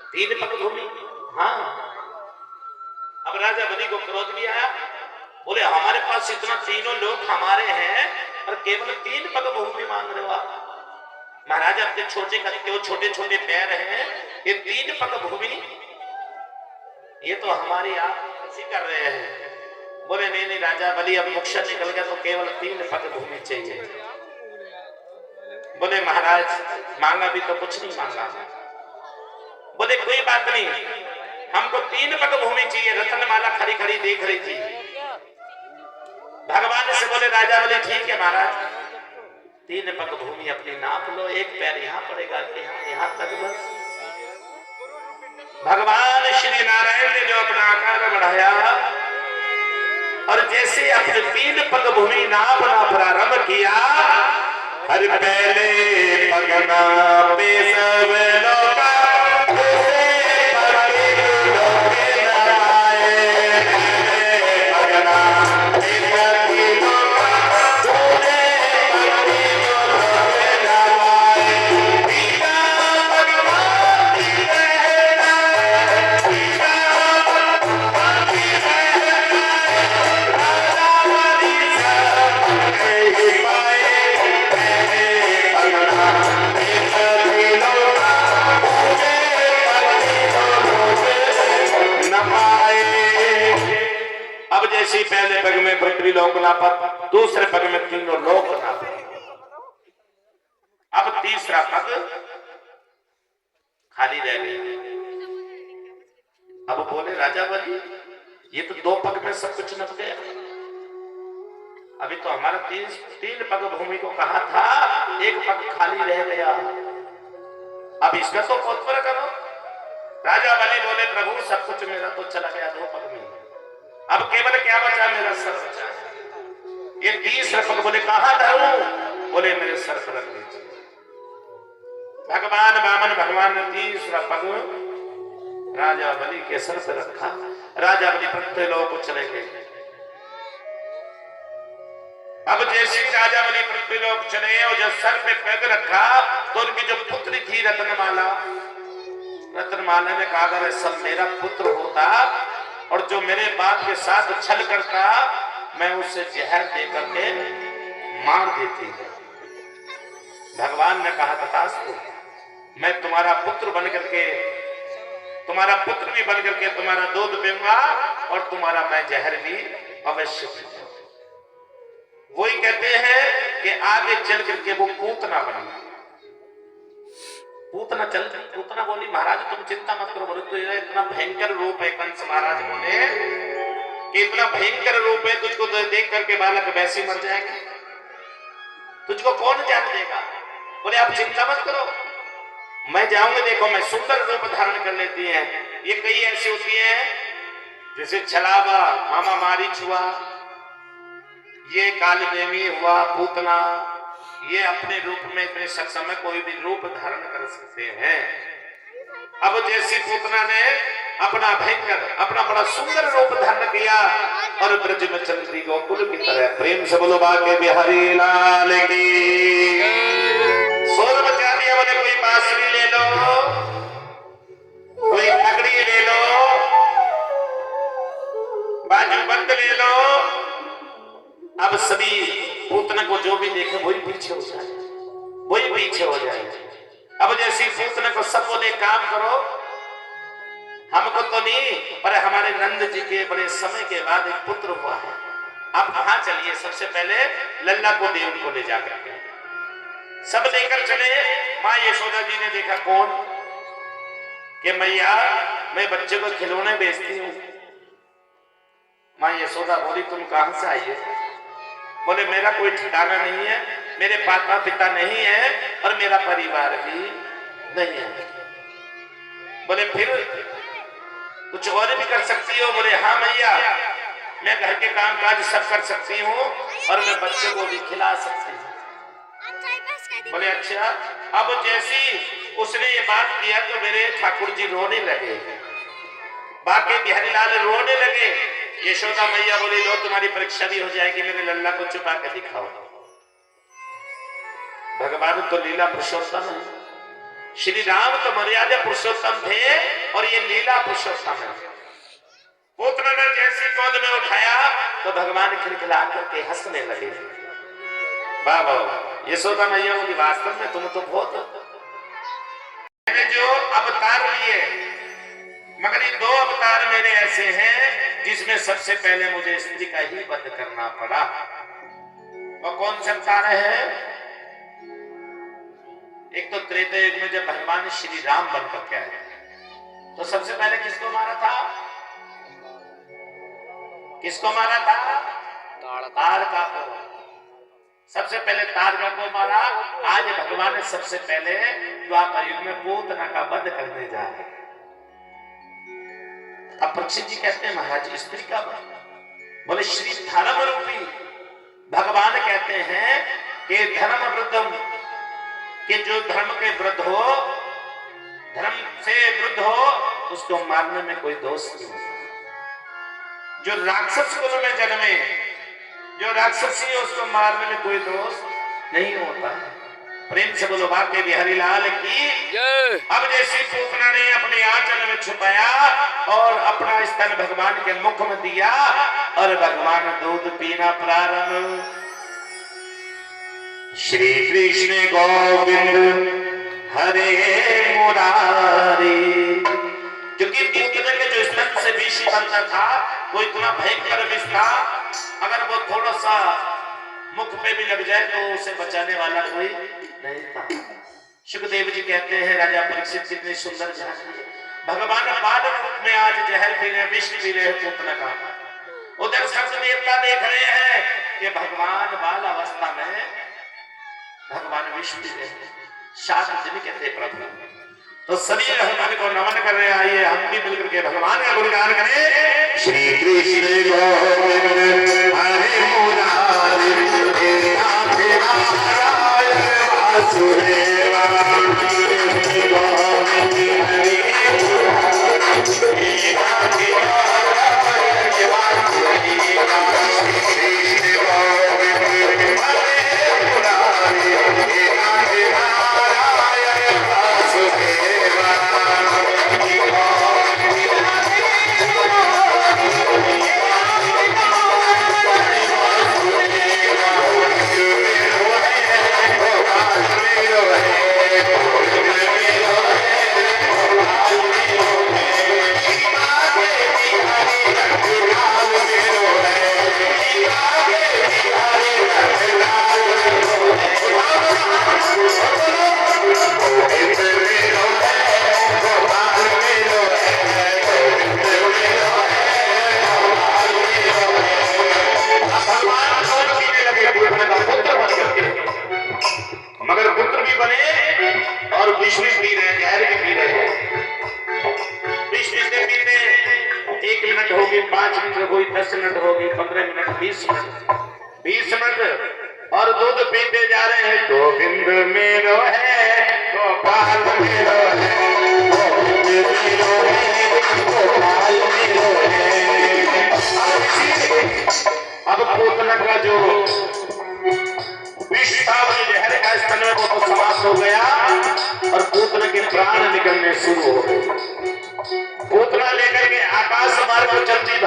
तीन पग भूमि। हाँ, अब राजा बलि को क्रोध भी आया, बोले हमारे पास इतना तीनों लोग हमारे हैं और केवल तीन पग भूमि मांग रहे हो आप। महाराज अपने छोटे कत्ते छोटे छोटे पैर हैं, ये तीन पग भूमि ये तो हमारी आप कैसी कर रहे हैं। बोले नहीं नहीं राजा बलि, अब मोक्ष निकल गया तो केवल तीन पग भूमि चाहिए। बोले महाराज मांगा भी तो कुछ नहीं मांगा। बोले कोई बात नहीं, हमको तीन पग भूमि चाहिए। रत्नमाला खड़ी खड़ी देख रही थी। भगवान से बोले राजा बोले ठीक है महाराज, तीन पग भूमि अपनी नाप लो, एक पैर यहाँ पड़ेगा यहाँ तक बस। भगवान श्री नारायण ने जो अपना आकार बढ़ाया और जैसे अपने तीन पग भूमि नापना प्रारंभ किया, हर पहले पग नापे सब लोग पहले पग में पृथ्वी लोक नापा, दूसरे पग में तीनों लोक नापे, अब तीसरा पग खाली रह गया। अब बोले राजा बलि ये तो दो पग में सब कुछ नप गया, अभी तो हमारा तीन पग भूमि को कहा था, एक पग खाली रह गया, अब इसका तो पोतपर करो। राजा बलि बोले प्रभु सब कुछ मेरा तो चला गया दो पग में, अब केवल क्या बचा, मेरा सर बचा है। ये तीसरा पग बोले कहां धरूं, बोले मेरे सर पर रख दीजिए। भगवान वामन भगवान ने तीसरा पग राजा बलि के सर पर रखा। राजा बलि पृथ्वी लोक को चले गए। अब जैसे राजा बलि पृथ्वी लोक चले और जब सर पे पग रखा तो उनकी जो पुत्री थी रत्नमाला, रत्नमाला ने कहा अगर सब मेरा पुत्र होता और जो मेरे बाप के साथ छल करता मैं उसे जहर दे करके मार देती है। भगवान ने कहा तथास्तु, मैं तुम्हारा पुत्र बन करके, तुम्हारा पुत्र भी बन करके तुम्हारा दूध पीऊंगा और तुम्हारा मैं जहर भी अवश्य पीऊंगा। वही कहते हैं कि आगे चल करके वो पूतना बना। पूतना बोली महाराज तुम चिंता मत करो। बोले तो ये इतना भयंकर रूप है, कंस महाराज बोले कि इतना भयंकर रूप है, तुझको देख करके बालक वैसे मर जाएगा, तुझको कौन जान देगा। बोले आप चिंता मत करो, मैं जाऊंगा, देखो मैं सुंदर रूप धारण कर लेती है। ये कई ऐसी होती है जैसे छलावा, मामा मारीच हुआ, ये कालनेमी हुआ, पूतना, ये अपने रूप में इतने सक्षम है, कोई भी रूप धारण कर सकते हैं। अब जैसी पूतना ने अपना भयंकर अपना बड़ा सुंदर रूप धारण किया और ब्रज में चंद्री गोकुल की तरह प्रेम से बोलो बाके बिहारी लाल की। शोर मचा दिया। बोले कोई बांसुरी ले लो, कोई नगड़ी ले लो, बाजूबंद ले लो। अब सभी पूतना को जो भी देखे वही पीछे हो जाए, वही पीछे हो जाए। अब जैसी पूतना को सब बोले काम करो, हमको तो नहीं पर हमारे नंद जी के बड़े समय के बाद एक पुत्र हुआ है, अब कहां चलिए। सबसे पहले लल्ला को दे, उनको ले जाकर के सब लेकर चले। माँ यशोदा जी ने देखा कौन, कि मैया मैं बच्चे को खिलौने बेचती हूँ। माँ यशोदा बोली तुम कहां से आई है। बोले मेरा कोई ठिकाना नहीं है, मेरे माता पिता नहीं है और मेरा परिवार भी नहीं है। बोले फिर कुछ और भी कर सकती हो। बोले हाँ मैया, मैं घर के काम काज सब कर सकती हूँ और मैं बच्चे को भी खिला सकती हूँ। बोले अच्छा। अब जैसी उसने ये बात किया तो मेरे ठाकुर जी रोने लगे, बाकी बिहारी लाल रोने लगे। यशोदा मैया बोली लो तुम्हारी परीक्षा भी हो जाएगी, मेरे लल्ला को छुपा के दिखाओ। भगवान तो लीला पुरुषोत्तम है, श्री राम तो मर्यादा पुरुषोत्तम थे, लीला पुरुषोत्तम है। पूतना ने जैसी गोद में उठाया तो भगवान खिलखिला करके हंसने लगे। बाबा यशोदा मैया बोली वास्तव में तुम तो बहुत मैंने जो अवतार लिए, मगर ये 2 अवतार मेरे ऐसे हैं जिसमें सबसे पहले मुझे स्त्री का ही वध करना पड़ा। वो कौन से अवतार है? एक तो त्रेता युग में जब भगवान श्री राम बनकर के आए तो सबसे पहले किसको मारा था? किसको मारा था? ताड़का को। सबसे पहले ताड़का को मारा। आज भगवान ने सबसे पहले द्वापर युग में पूतना का वध करने जा रहे। अब परीक्षित जी कहते हैं महाराज स्त्री का वध, बोले श्री धर्म रूपी भगवान कहते हैं कि धर्म वृद्धम, कि जो धर्म के वृद्ध हो, धर्म से वृद्ध हो, उसको मारने में कोई दोष नहीं होता। जो राक्षस कुल में जन्मे, जो राक्षसी है, उसको मारने में कोई दोष नहीं होता है। प्रेम से बोलो बाके बिहारी लाल की। अब जैसी पूतना ने अपने आंचल में छुपाया और अपना स्तन भगवान के मुख में दिया और भगवान दूध पीना प्रारंभ। श्री कृष्ण गोविंद हरे मुरारी। क्योंकि पूतना के जो स्तन से विष बनता था वो इतना भयंकर विष था, अगर वो थोड़ा सा मुख पे भी लग जाए तो उसे बचाने वाला कोई नहीं था। सुखदेव जी कहते हैं राजा परीक्षित कितनी सुंदर झांकी है। भगवान बाल रूप में आज जहर पी रहे, विष पी रहे पूतना का। उधर सब देवता देख रहे हैं कि भगवान बाल अवस्था में भगवान विष पी रहे। शास्त्र जी कहते हैं प्रभु, तो सभी भगवान को नमन कर रहे हैं। आइए हम भी मिलकर के भगवान का गुणगान करें। श्री कृष्ण गोविंद हरे मुरारी, राधे नारायण वासुदेवा। कृष्ण गोविंद हरे मुरारी, राधे नारायण वासुदेवा। कृष्ण गोविंद हरे मुरारी, राधे नारायण वासुदेवा। मगर पुत्र भी बने और विष भी पी रहे, जहर भी पी रहे। विष पीते पीते 1 मिनट होगी, 5 मिनट होगी, 10 मिनट होगी, 15 मिनट, 20 मिनट और दूध पीते जा रहे हैं। गोविंद मेरो है, गोपाल मेरो है, गोविंद मेरो है, गोपाल मेरो है। अब पूतना का जो विष था, वो जहर का स्तन में वो तो समाप्त हो गया और पूतना के प्राण निकलने शुरू हो गए। पूतना लेकर के आकाश मार्ग पर चलती